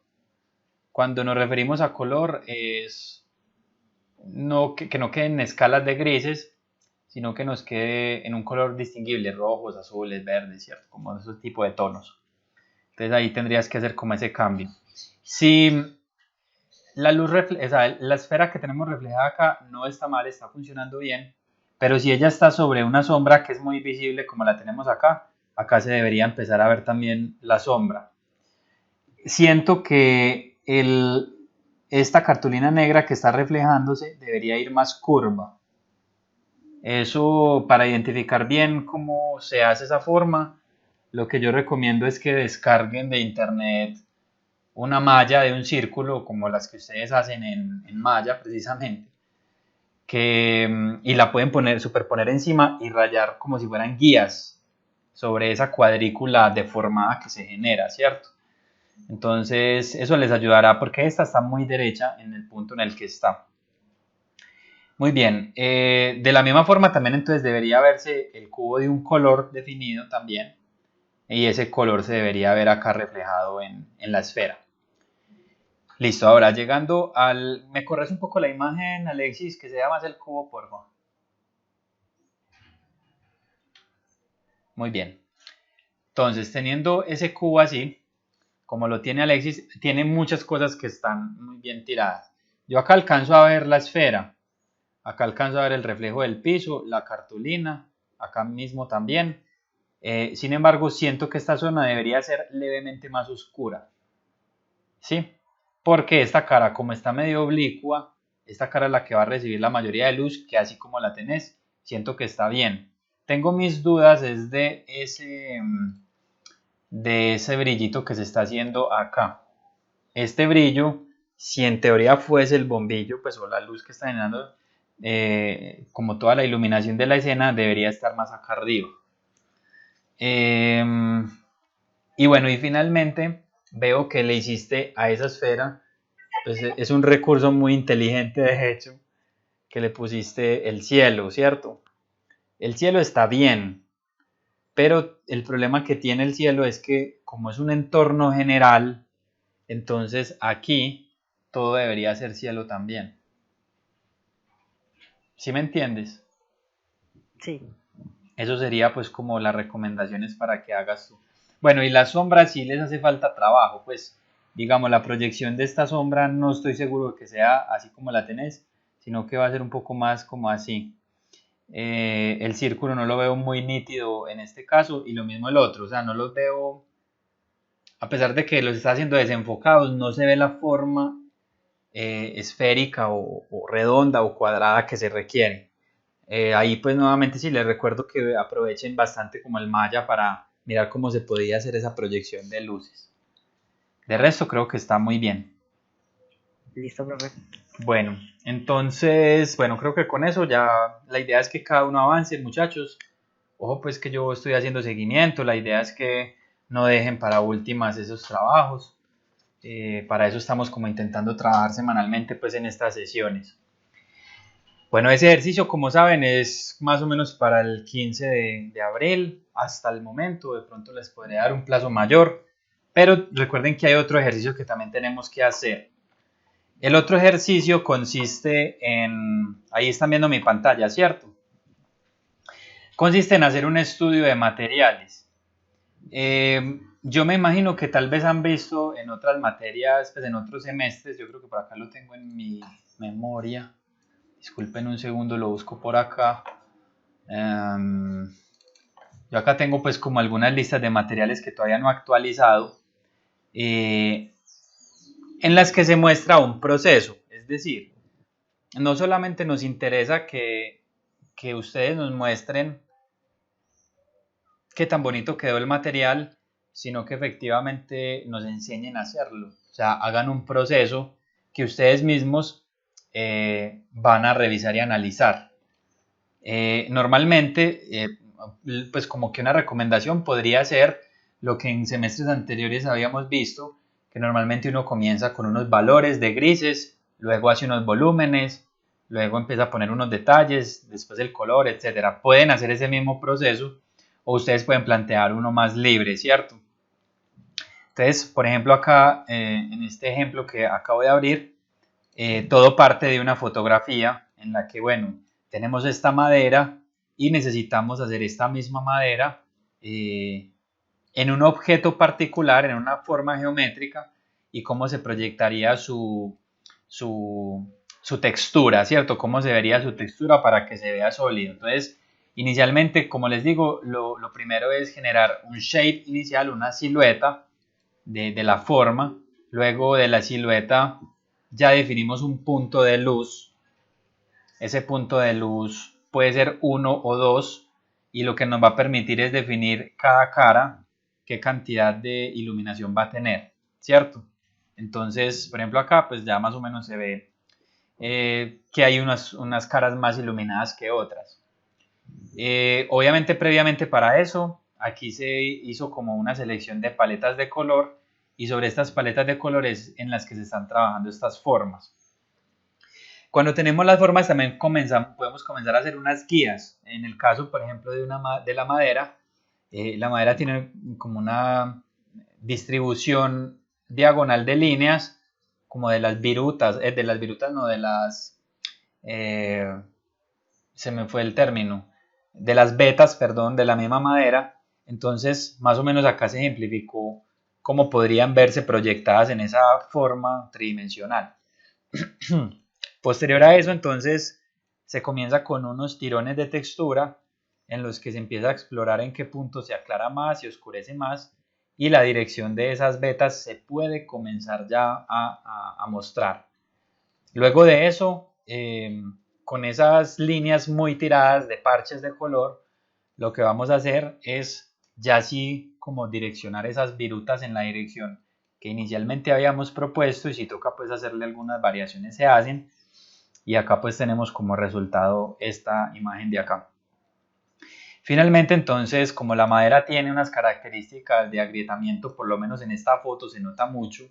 Cuando nos referimos a color es que no queden escalas de grises, sino que nos quede en un color distinguible, rojos, azules, verdes, ¿cierto? Como esos tipos de tonos. Entonces ahí tendrías que hacer como ese cambio. Si la luz o sea, la esfera que tenemos reflejada acá no está mal, está funcionando bien, pero si ella está sobre una sombra que es muy visible como la tenemos acá, acá se debería empezar a ver también la sombra. Siento que esta cartulina negra que está reflejándose debería ir más curva. Eso, para identificar bien cómo se hace esa forma, lo que yo recomiendo es que descarguen de internet una malla de un círculo, como las que ustedes hacen en Maya precisamente, y la pueden superponer encima y rayar como si fueran guías sobre esa cuadrícula deformada que se genera, ¿cierto? Entonces eso les ayudará porque esta está muy derecha en el punto en el que está. Muy bien, de la misma forma también entonces debería verse el cubo de un color definido también y ese color se debería ver acá reflejado en la esfera. Listo, ahora llegando ¿Me corres un poco la imagen, Alexis, que sea más el cubo, por favor? Muy bien. Entonces, teniendo ese cubo así, como lo tiene Alexis, tiene muchas cosas que están muy bien tiradas. Yo acá alcanzo a ver la esfera. Acá alcanzo a ver el reflejo del piso, la cartulina, acá mismo también. Sin embargo, siento que esta zona debería ser levemente más oscura. ¿Sí? Porque esta cara, como está medio oblicua, esta cara es la que va a recibir la mayoría de luz, que así como la tenés, siento que está bien. Tengo mis dudas es de ese brillito que se está haciendo acá. Este brillo, si en teoría fuese el bombillo, pues o la luz que está generando, como toda la iluminación de la escena, debería estar más acá arriba. Y bueno, y finalmente veo que le hiciste a esa esfera, pues es un recurso muy inteligente de hecho, que le pusiste el cielo, ¿cierto? El cielo está bien, pero el problema que tiene el cielo es que como es un entorno general, entonces aquí todo debería ser cielo también. ¿Sí me entiendes? Sí. Eso sería pues como las recomendaciones para que hagas tú. Bueno, y las sombras sí les hace falta trabajo, pues digamos la proyección de esta sombra no estoy seguro de que sea así como la tenés, sino que va a ser un poco más como así. El círculo no lo veo muy nítido en este caso y lo mismo el otro, o sea, no los veo, a pesar de que los está haciendo desenfocados, no se ve la forma esférica o redonda o cuadrada que se requiere. Ahí pues nuevamente sí les recuerdo que aprovechen bastante como el Maya para mirar cómo se podía hacer esa proyección de luces. De resto creo que está muy bien. Listo, profe. Bueno, entonces, bueno, creo que con eso ya la idea es que cada uno avance, muchachos. Ojo pues que yo estoy haciendo seguimiento, la idea es que no dejen para últimas esos trabajos. Para eso estamos como intentando trabajar semanalmente pues en estas sesiones. Bueno, ese ejercicio, como saben, es más o menos para el 15 de abril hasta el momento. De pronto les podré dar un plazo mayor, pero recuerden que hay otro ejercicio que también tenemos que hacer. El otro ejercicio consiste en, ahí están viendo mi pantalla, ¿cierto? Consiste en hacer un estudio de materiales. Yo me imagino que tal vez han visto en otras materias, pues en otros semestres, yo creo que por acá lo tengo en mi memoria. Disculpen un segundo, lo busco por acá. Yo acá tengo pues como algunas listas de materiales que todavía no he actualizado, en las que se muestra un proceso. Es decir, no solamente nos interesa que ustedes nos muestren qué tan bonito quedó el material, sino que efectivamente nos enseñen a hacerlo. O sea, hagan un proceso que ustedes mismos van a revisar y analizar. Normalmente, pues como que una recomendación podría ser lo que en semestres anteriores habíamos visto, que normalmente uno comienza con unos valores de grises, luego hace unos volúmenes, luego empieza a poner unos detalles, después el color, etcétera. Pueden hacer ese mismo proceso o ustedes pueden plantear uno más libre, ¿cierto? Entonces, por ejemplo, acá en este ejemplo que acabo de abrir, todo parte de una fotografía en la que, bueno, tenemos esta madera y necesitamos hacer esta misma madera en un objeto particular, en una forma geométrica y cómo se proyectaría su textura, ¿cierto? Cómo se vería su textura para que se vea sólido. Entonces, inicialmente, como les digo, lo primero es generar un shape inicial, una silueta de la forma. Luego de la silueta ya definimos un punto de luz. Ese punto de luz puede ser 1 o 2 y lo que nos va a permitir es definir cada cara, qué cantidad de iluminación va a tener, ¿cierto? Entonces, por ejemplo acá pues ya más o menos se ve que hay unas caras más iluminadas que otras. Obviamente previamente para eso, aquí se hizo como una selección de paletas de color y sobre estas paletas de colores en las que se están trabajando estas formas. Cuando tenemos las formas también podemos comenzar a hacer unas guías. En el caso, por ejemplo, de la madera tiene como una distribución diagonal de líneas, como de las virutas, no, se me fue el término, de las vetas, perdón, de la misma madera. Entonces, más o menos acá se ejemplificó cómo podrían verse proyectadas en esa forma tridimensional. Posterior a eso, entonces, se comienza con unos tirones de textura en los que se empieza a explorar en qué punto se aclara más y oscurece más y la dirección de esas vetas se puede comenzar ya a mostrar. Luego de eso, con esas líneas muy tiradas de parches de color, lo que vamos a hacer es ya así como direccionar esas virutas en la dirección que inicialmente habíamos propuesto y si toca pues hacerle algunas variaciones se hacen y acá pues tenemos como resultado esta imagen de acá. Finalmente entonces como la madera tiene unas características de agrietamiento, por lo menos en esta foto se nota mucho,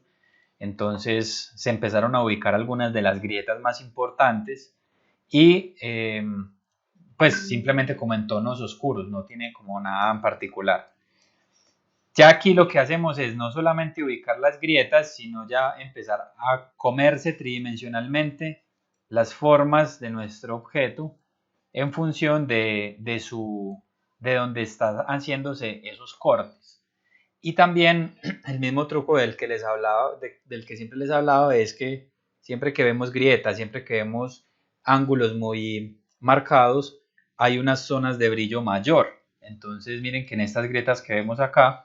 entonces se empezaron a ubicar algunas de las grietas más importantes y pues simplemente como en tonos oscuros, no tiene como nada en particular. Ya aquí lo que hacemos es no solamente ubicar las grietas, sino ya empezar a comerse tridimensionalmente las formas de nuestro objeto en función de donde están haciéndose esos cortes. Y también el mismo truco del que les hablaba, del que siempre les he hablado, es que siempre que vemos grietas, siempre que vemos ángulos muy marcados, hay unas zonas de brillo mayor. Entonces miren que en estas grietas que vemos acá,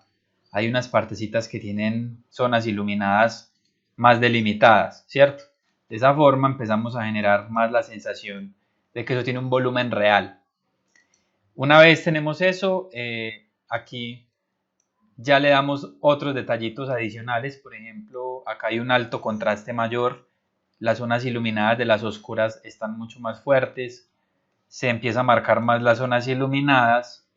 hay unas partecitas que tienen zonas iluminadas más delimitadas, ¿cierto? De esa forma empezamos a generar más la sensación de que eso tiene un volumen real. Una vez tenemos eso, aquí ya le damos otros detallitos adicionales. Por ejemplo, acá hay un alto contraste mayor, las zonas iluminadas de las oscuras están mucho más fuertes, se empieza a marcar más las zonas iluminadas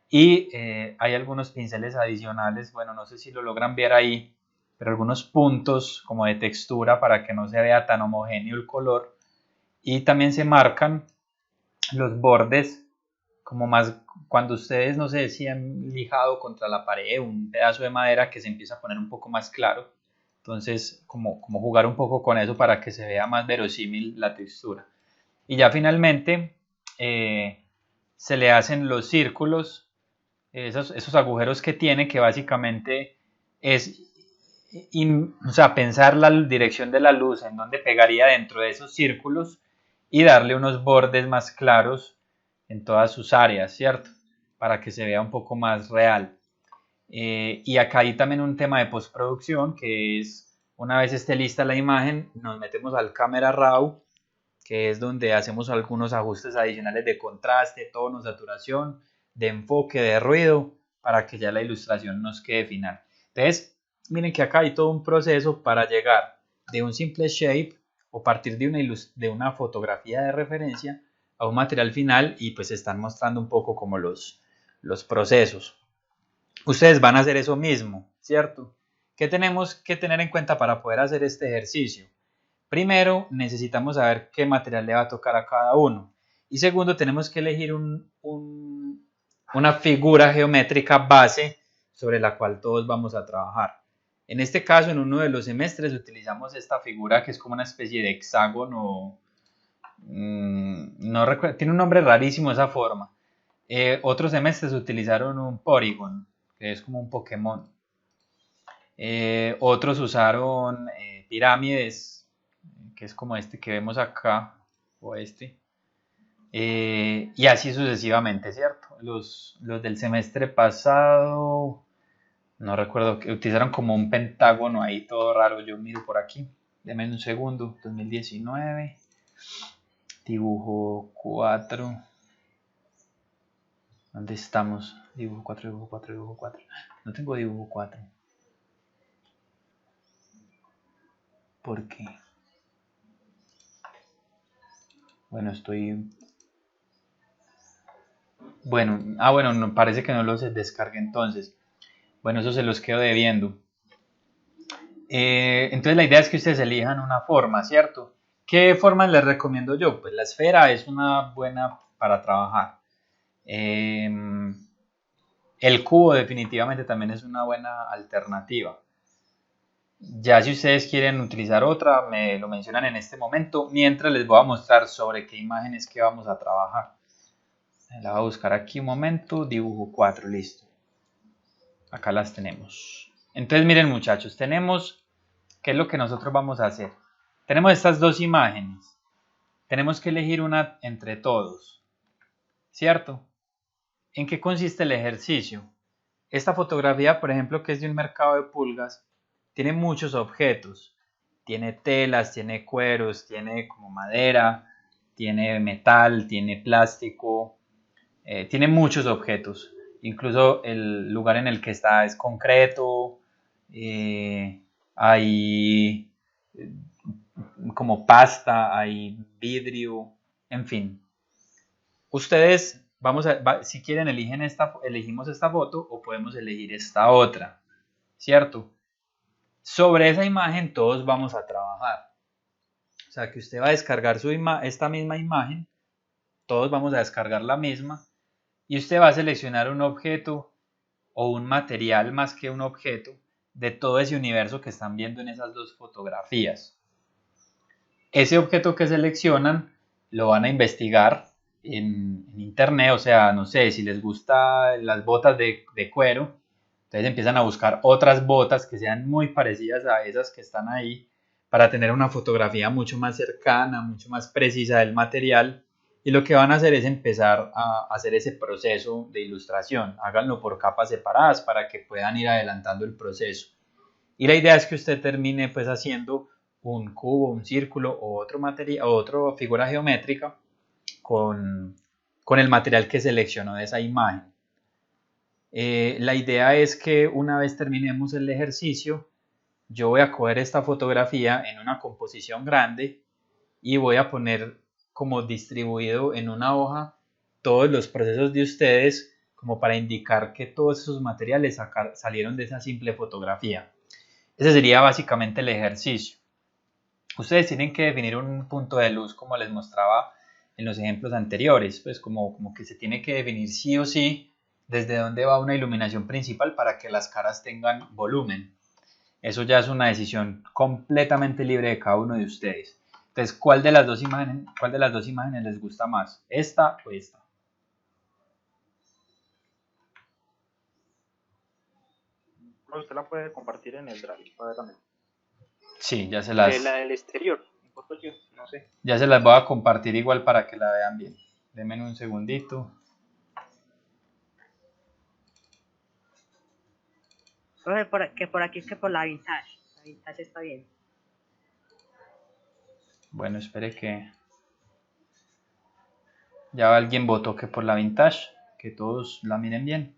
y hay algunos pinceles adicionales, bueno, no sé si lo logran ver ahí, pero algunos puntos como de textura para que no se vea tan homogéneo el color, y también se marcan los bordes como más cuando ustedes, no sé, si han lijado contra la pared un pedazo de madera que se empieza a poner un poco más claro. Entonces, como jugar un poco con eso para que se vea más verosímil la textura. Y ya finalmente se le hacen los círculos, esos agujeros que tiene, que básicamente es o sea, pensar la dirección de la luz en donde pegaría dentro de esos círculos y darle unos bordes más claros en todas sus áreas, ¿cierto? Para que se vea un poco más real. Y acá hay también un tema de postproducción, que es, una vez esté lista la imagen, nos metemos al Camera Raw, que es donde hacemos algunos ajustes adicionales de contraste, tono, saturación, de enfoque, de ruido, para que ya la ilustración nos quede final. Entonces, miren que acá hay todo un proceso para llegar de un simple shape o partir de una fotografía de referencia a un material final, y pues están mostrando un poco como los procesos. Ustedes van a hacer eso mismo, ¿cierto? ¿Qué tenemos que tener en cuenta para poder hacer este ejercicio? Primero, necesitamos saber qué material le va a tocar a cada uno. Y segundo, tenemos que elegir una figura geométrica base sobre la cual todos vamos a trabajar. En este caso, en uno de los semestres utilizamos esta figura que es como una especie de hexágono. No recuerdo, tiene un nombre rarísimo esa forma. Otros semestres utilizaron un Porygon, que es como un Pokémon. Otros usaron pirámides, que es como este que vemos acá, o este. Y así sucesivamente, ¿cierto? Los del semestre pasado, no recuerdo, que utilizaron como un pentágono ahí todo raro. Yo miro por aquí, denme un segundo. 2019, dibujo 4. ¿Dónde estamos? Dibujo 4, dibujo 4, dibujo 4. No tengo dibujo 4. ¿Por qué? Bueno, Bueno, no, parece que no los descargué entonces. Bueno, eso se los quedo debiendo. Entonces la idea es que ustedes elijan una forma, ¿cierto? ¿Qué forma les recomiendo yo? Pues la esfera es una buena para trabajar. El cubo definitivamente también es una buena alternativa. Ya si ustedes quieren utilizar otra, me lo mencionan en este momento, mientras les voy a mostrar sobre qué imágenes que vamos a trabajar. La voy a buscar aquí un momento, dibujo 4, listo. Acá las tenemos. Entonces miren muchachos, tenemos, ¿qué es lo que nosotros vamos a hacer? Tenemos estas dos imágenes. Tenemos que elegir una entre todos, ¿cierto? ¿En qué consiste el ejercicio? Esta fotografía, por ejemplo, que es de un mercado de pulgas, tiene muchos objetos. Tiene telas, tiene cueros, tiene como madera, tiene metal, tiene plástico, tiene muchos objetos. Incluso el lugar en el que está es concreto, hay como pasta, hay vidrio, en fin. Ustedes, si quieren, elegimos esta foto o podemos elegir esta otra, ¿cierto? Sobre esa imagen todos vamos a trabajar. O sea, que usted va a descargar esta misma imagen, todos vamos a descargar la misma, y usted va a seleccionar un objeto o un material más que un objeto de todo ese universo que están viendo en esas dos fotografías. Ese objeto que seleccionan lo van a investigar en internet, o sea, no sé, si les gustan las botas de cuero, entonces empiezan a buscar otras botas que sean muy parecidas a esas que están ahí para tener una fotografía mucho más cercana, mucho más precisa del material. Y lo que van a hacer es empezar a hacer ese proceso de ilustración. Háganlo por capas separadas para que puedan ir adelantando el proceso. Y la idea es que usted termine pues haciendo un cubo, un círculo o otro material, o otra figura geométrica con el material que seleccionó de esa imagen. La idea es que una vez terminemos el ejercicio, yo voy a coger esta fotografía en una composición grande y voy a poner como distribuido en una hoja todos los procesos de ustedes como para indicar que todos esos materiales salieron de esa simple fotografía. Ese sería básicamente el ejercicio. Ustedes tienen que definir un punto de luz como les mostraba en los ejemplos anteriores, pues como que se tiene que definir sí o sí desde dónde va una iluminación principal para que las caras tengan volumen. Eso ya es una decisión completamente libre de cada uno de ustedes. Entonces, ¿cuál de las dos imágenes les gusta más? ¿Esta o esta? Usted la puede compartir en el Drive para ver también. Sí, La del exterior, no sé. ya se las voy a compartir igual para que la vean bien. Denme un segundito. Profe, que por aquí es que por la vintage. La vintage está bien. Bueno, espere que ya alguien votó que por la vintage, que todos la miren bien.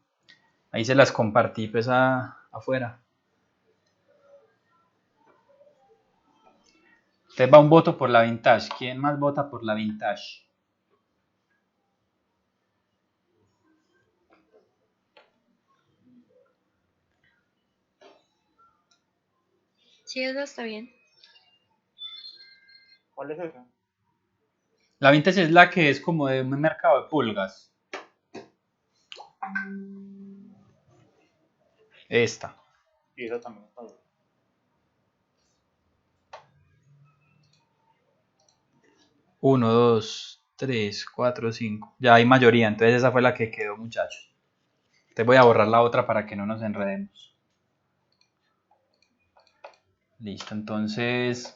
Ahí se las compartí pues afuera. Usted va un voto por la vintage. ¿Quién más vota por la vintage? Sí, eso está bien. ¿Cuál es esa? La vintage es la que es como de un mercado de pulgas. Esta. Y esa también está bien. Uno, dos, tres, cuatro, cinco. Ya hay mayoría, entonces esa fue la que quedó, muchachos. Te voy a borrar la otra para que no nos enredemos. Listo, entonces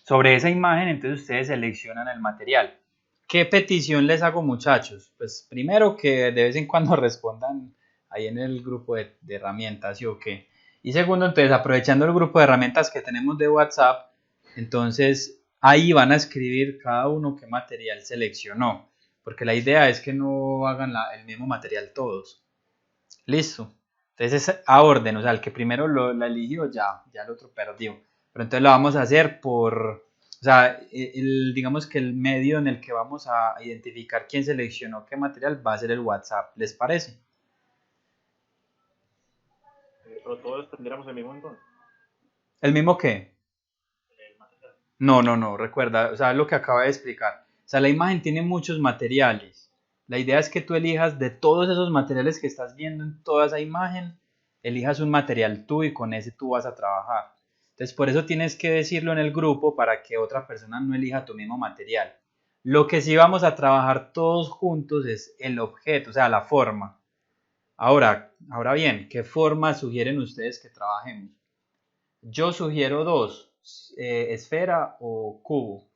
sobre esa imagen, entonces ustedes seleccionan el material. ¿Qué petición les hago, muchachos? Pues primero que de vez en cuando respondan ahí en el grupo de herramientas, ¿sí o qué? Y segundo, entonces aprovechando el grupo de herramientas que tenemos de WhatsApp, entonces ahí van a escribir cada uno qué material seleccionó, porque la idea es que no hagan el mismo material todos. Listo. Entonces es a orden, o sea, el que primero la eligió ya el otro perdió. Pero entonces lo vamos a hacer o sea, digamos que el medio en el que vamos a identificar quién seleccionó qué material va a ser el WhatsApp. ¿Les parece? Pero todos tendríamos el mismo entonces. ¿El mismo qué? No, recuerda, o sea, lo que acaba de explicar. O sea, la imagen tiene muchos materiales. La idea es que tú elijas de todos esos materiales que estás viendo en toda esa imagen, elijas un material tú y con ese tú vas a trabajar. Entonces, por eso tienes que decirlo en el grupo para que otra persona no elija tu mismo material. Lo que sí vamos a trabajar todos juntos es el objeto, o sea, la forma. Ahora bien, ¿qué forma sugieren ustedes que trabajemos? Yo sugiero dos, esfera o cubo.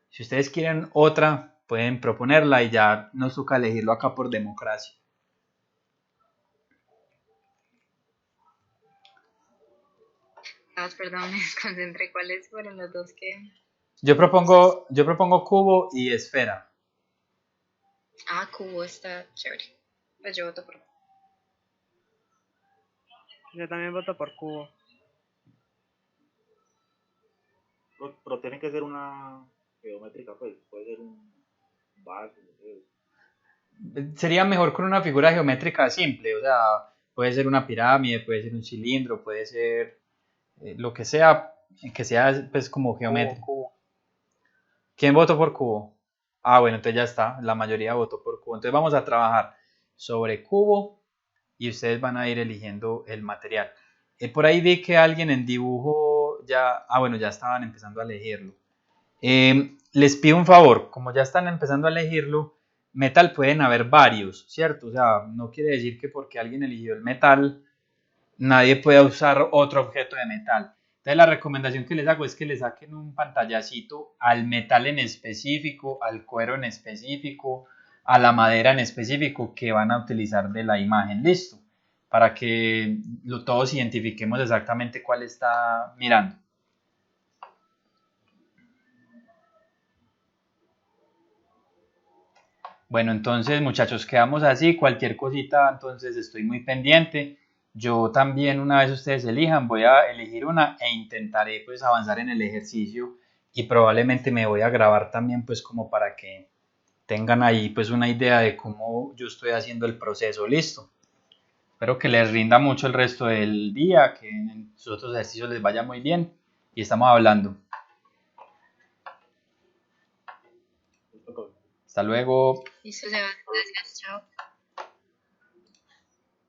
Si ustedes quieren otra, pueden proponerla y ya nos toca elegirlo acá por democracia. Perdón, me desconcentré. ¿Cuáles fueron los dos que...? Yo propongo cubo y esfera. Ah, cubo está chévere. Pues yo voto por... Yo también voto por cubo. Pero tiene que ser una geométrica, pues. Puede ser un vaso. Sería mejor con una figura geométrica simple, o sea, puede ser una pirámide, puede ser un cilindro, puede ser lo que sea pues como geométrico. Cubo. ¿Quién votó por cubo? Ah, bueno, entonces ya está, la mayoría votó por cubo. Entonces vamos a trabajar sobre cubo y ustedes van a ir eligiendo el material. Por ahí vi que alguien en dibujo ya, bueno, ya estaban empezando a elegirlo. Les pido un favor, como ya están empezando a elegirlo, metal pueden haber varios, ¿cierto? O sea, no quiere decir que porque alguien eligió el metal, nadie pueda usar otro objeto de metal. Entonces la recomendación que les hago es que le saquen un pantallacito al metal en específico, al cuero en específico, a la madera en específico que van a utilizar de la imagen. Listo, para que todos identifiquemos exactamente cuál está mirando. Bueno, entonces muchachos, quedamos así. Cualquier cosita, entonces estoy muy pendiente. Yo también, una vez ustedes elijan, voy a elegir una e intentaré pues avanzar en el ejercicio y probablemente me voy a grabar también pues como para que tengan ahí pues una idea de cómo yo estoy haciendo el proceso. Listo. Espero que les rinda mucho el resto del día, que en sus otros ejercicios les vaya muy bien y estamos hablando. Hasta luego. Listo, Sebas, gracias, chao.